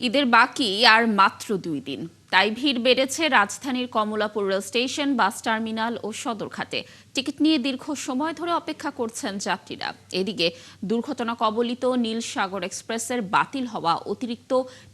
ঈদের বাকি আর মাত্র 2 দিন, তাই ভিড় বেড়েছে রাজধানীর Kamalapur rail station, bus terminal ও সদরঘাটে। টিকিট নিয়ে দীর্ঘ সময় ধরে অপেক্ষা করছেন যাত্রীরা। এদিকে দুর্ঘটনা কবলিত নীল সাগর এক্সপ্রেসের বাতিল হওয়া অতিরিক্ত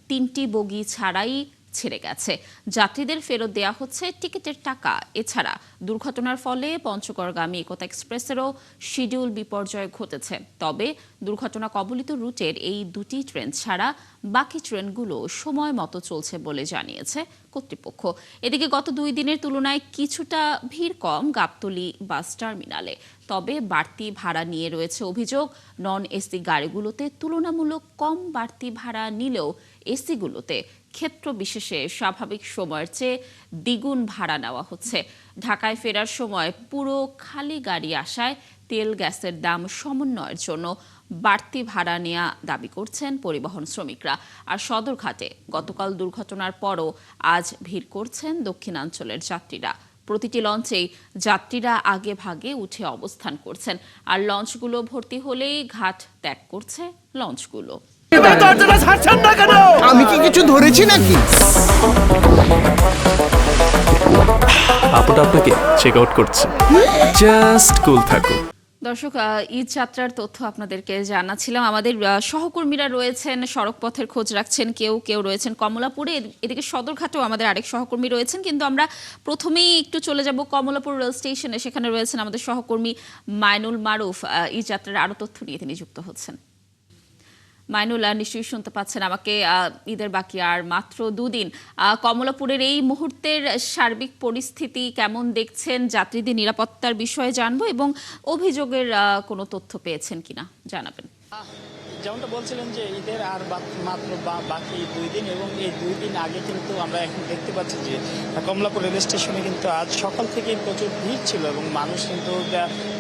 3টি বগি ছাড়াই ছেড়ে গেছে। যাত্রীদের ফেরত দেয়া হচ্ছে টিকিটের টাকা। এছাড়া দুর্ঘটনার ফলে পঞ্চগড়গামী একতা এক্সপ্রেসেরও শিডিউল বিপর্যয় ঘটেছে। তবে দুর্ঘটনা কবলিত রুটের এই 2টি ট্রেন ছাড়া বাকি ট্রেনগুলো সময় মতো চলছে বলে জানিয়েছে কর্তৃপক্ষ। এদিকে গত 2 দিনের তুলনায় কিছুটা ভিড় কম গাবতলী বাস টার্মিনালে। তবে বাড়তি ভাড়া নিয়ে রয়েছে অভিযোগ। নন এসি গাড়িগুলোতে তুলনামূলক কম বাড়তি ভাড়া নিলেও এসিগুলোতে ক্ষেত্র বিশেষে স্বাভাবিক সময়ের চেয়ে দ্বিগুণ ভাড়া নেওয়া হচ্ছে। ঢাকায় ফেরার সময় পুরো খালি গাড়ি আসায় তেল গ্যাসের দাম সমন্বয়ের জন্য বাড়তি ভাড়া নেওয়া দাবি করছেন পরিবহন শ্রমিকরা। আর সদরঘাটে গতকাল দুর্ঘটনার পরও আজ ভিড় করছেন দক্ষিণাঞ্চলের যাত্রীরা। প্রতিটি লঞ্চেই যাত্রীরা আগে ভাগে উঠে অবস্থান করছেন, আর লঞ্চগুলো ভর্তি হলেই ঘাট ত্যাগ করছে লঞ্চগুলো। আমি কি কিছু ধরেছি নাকি? আপুটা আপনাকে চেক আউট করছে, জাস্ট কুল থাকুন। দর্শক, ঈদ যাত্রার তথ্য আপনাদেরকে জানাচ্ছিলাম। আমাদের সহকর্মীরা রয়েছেন, সড়ক পথের খোঁজ রাখছেন, কেউ কেউ রয়েছেন কমলাপুরে। এদিকে সদরঘাটেও আমাদের আরেক সহকর্মী রয়েছেন, কিন্তু আমরা প্রথমেই একটু চলে যাব কমলাপুর রেল স্টেশনে। সেখানে রয়েছেন আমাদের সহকর্মী মাইনুল মারুফ। ঈদ যাত্রার আরো তথ্য নিয়ে তিনি যুক্ত হচ্ছেন। মাইনুল, নিশ্চয়ই শুনতে পাচ্ছেন আমাকে। ঈদের বাকি আর মাত্র 2 দিন। কমলাপুরের এই মুহূর্তের সার্বিক পরিস্থিতি কেমন দেখছেন? যাত্রীদের নিরাপত্তার বিষয়ে জানবো এবং অভিযোগের কোনো তথ্য পেয়েছেন কিনা জানাবেন। যেমনটা বলছিলেন যে ঈদের আর মাত্র বাকি 2 দিন, এবং এই 2 দিন আগে কিন্তু আমরা এখন দেখতে পাচ্ছি যে কমলাপুর রেল স্টেশনে কিন্তু আজ সকাল থেকেই প্রচুর ভিড় ছিল, এবং মানুষ কিন্তু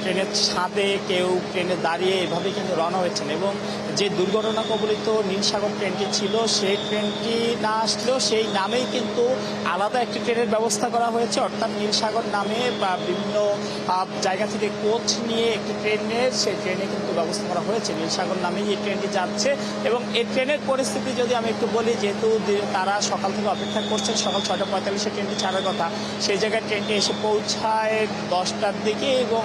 ট্রেনের ছাদে, কেউ ট্রেনে দাঁড়িয়ে এভাবে কিন্তু রওনা হয়েছেন। এবং যে দুর্ঘটনা কবলিত নীলসাগর ট্রেনটি ছিল, সেই ট্রেনটি না আসলেও সেই নামেই কিন্তু আলাদা একটি ট্রেনের ব্যবস্থা করা হয়েছে। অর্থাৎ নীলসাগর নামে বিভিন্ন জায়গা থেকে কোচ নিয়ে একটি ট্রেনের, সেই ট্রেনে কিন্তু ব্যবস্থা করা হয়েছে। নীলসাগর নামেই এই ট্রেনটি যাচ্ছে। এবং এই ট্রেনের পরিস্থিতি যদি আমি একটু বলি, যেহেতু তারা সকাল থেকে অপেক্ষা করছেন, সকাল 6:45-এ ট্রেনটি ছাড়ার কথা, সেই জায়গায় ট্রেনটি এসে পৌঁছায় 10টার দিকে, এবং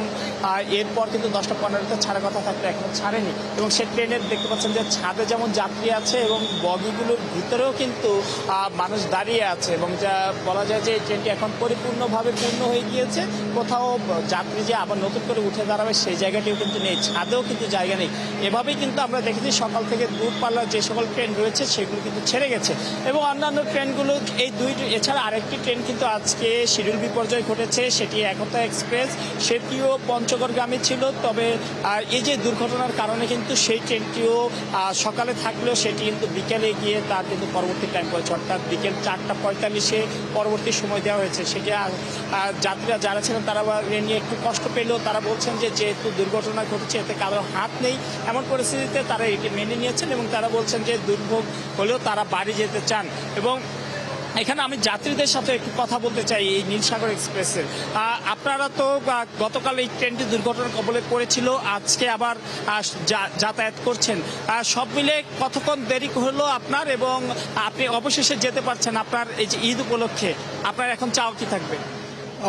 এরপর কিন্তু 10:15-তে ছাড়ার কথা থাকলে এখনো ছাড়েনি। এবং সেই ট্রেনের দেখতে পাচ্ছেন যে ছাদে যেমন যাত্রী আছে, এবং বগিগুলোর ভিতরেও কিন্তু মানুষ দাঁড়িয়ে আছে, এবং যা বলা যায় যে এই ট্রেনটি এখন পরিপূর্ণভাবে পূর্ণ হয়ে গিয়েছে। কোথাও যাত্রী যে আবার নতুন করে উঠে দাঁড়াবে সেই জায়গাটিও কিন্তু নেই, ছাদেও কিন্তু জায়গা নেই। এভাবেই কিন্তু আমরা দেখেছি সকাল থেকে দূরপাল্লার যে সকল ট্রেন রয়েছে সেগুলো কিন্তু ছেড়ে গেছে, এবং অন্যান্য ট্রেনগুলো এই এছাড়া আরেকটি ট্রেন কিন্তু আজকে শিডিউল বিপর্যয় ঘটেছে, সেটি একতা এক্সপ্রেস, সেটিও পঞ্চগড়গামী ছিল। তবে এই যে দুর্ঘটনার কারণে কিন্তু সেই ট্রেনটিও সকালে থাকলেও সেটি কিন্তু বিকেলে গিয়ে তার কিন্তু পরবর্তী টাইম পড়েছে, অর্থাৎ বিকেল 4:45-এ পরবর্তী সময় দেওয়া হয়েছে। সেটি যাত্রীরা যারা ছিলেন তারা এ নিয়ে একটু কষ্ট পেলেও তারা বলছেন যে যেহেতু দুর্ঘটনা ঘটেছে এতে কারো হাত নেই, এমন পরিস্থিতিতে তারা এটি মেনে নিয়েছেন, এবং তারা বলছেন যে দুর্ভোগ হলেও তারা বাড়ি যেতে চান। এবং এখানে আমি যাত্রীদের সাথে একটু কথা বলতে চাই এই নীলসাগর এক্সপ্রেসের। আপনারা তো গতকাল এই ট্রেনটি দুর্ঘটনার কবলে পড়েছিল, আজকে আবার যাতায়াত করছেন, সব মিলে কতক্ষণ দেরি হলো আপনার, এবং আপনি অবশেষে যেতে পারছেন আপনার এই যে ঈদ উপলক্ষে, আপনার এখন চাওয়া কি থাকবে?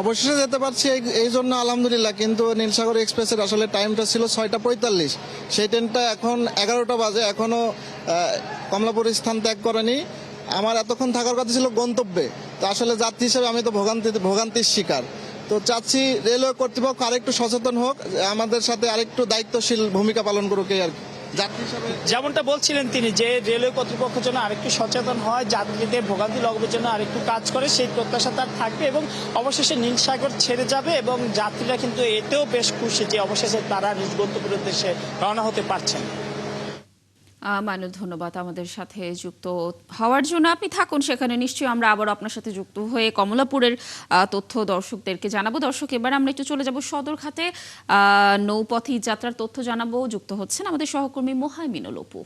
অবশেষে যেতে পারছি এই জন্য আলহামদুলিল্লাহ, কিন্তু নীলসাগর এক্সপ্রেসের আসলে টাইমটা ছিল 6:45, সেই ট্রেনটা এখন 11টা বাজে, এখনও কমলাপুর স্থান ত্যাগ করেনি। আমার এতক্ষণ থাকার কথা ছিল গন্তব্যে, তো আসলে যাত্রী হিসেবে আমি তো ভোগান্তির শিকার। তো চাচ্ছি রেলওয়ে কর্তৃপক্ষ আরেকটু সচেতন হোক, আমাদের সাথে আরেকটু দায়িত্বশীল ভূমিকা পালন করুক আর কি। যেমনটা বলছিলেন তিনি যে রেলওয়ে কর্তৃপক্ষের জন্য আরেকটু সচেতন হয়, যাত্রীদের ভোগান্তি লাঘবের জন্য আরেকটু কাজ করে, সেই প্রত্যাশা তার থাকবে। এবং অবশেষে নীলসাগর ছেড়ে যাবে, এবং যাত্রীরা কিন্তু এতেও বেশ খুশি যে অবশেষে তারা নিজ গন্তব্যের উদ্দেশ্যে রওনা হতে পারছেন। মাইনুল, ধন্যবাদ আমাদের সাথে যুক্ত হওয়ার জন্য। আপনি থাকুন সেখানে, নিশ্চয়ই আমরা আবার আপনার সাথে যুক্ত হয়ে কমলাপুরের তথ্য দর্শকদেরকে জানাবো। দর্শক, এবার আমরা একটু চলে যাব সদরঘাটে। নৌপথে যাত্রার তথ্য জানাবো। যুক্ত হচ্ছেন আমাদের সহকর্মী মোহাইমিনুল অপু।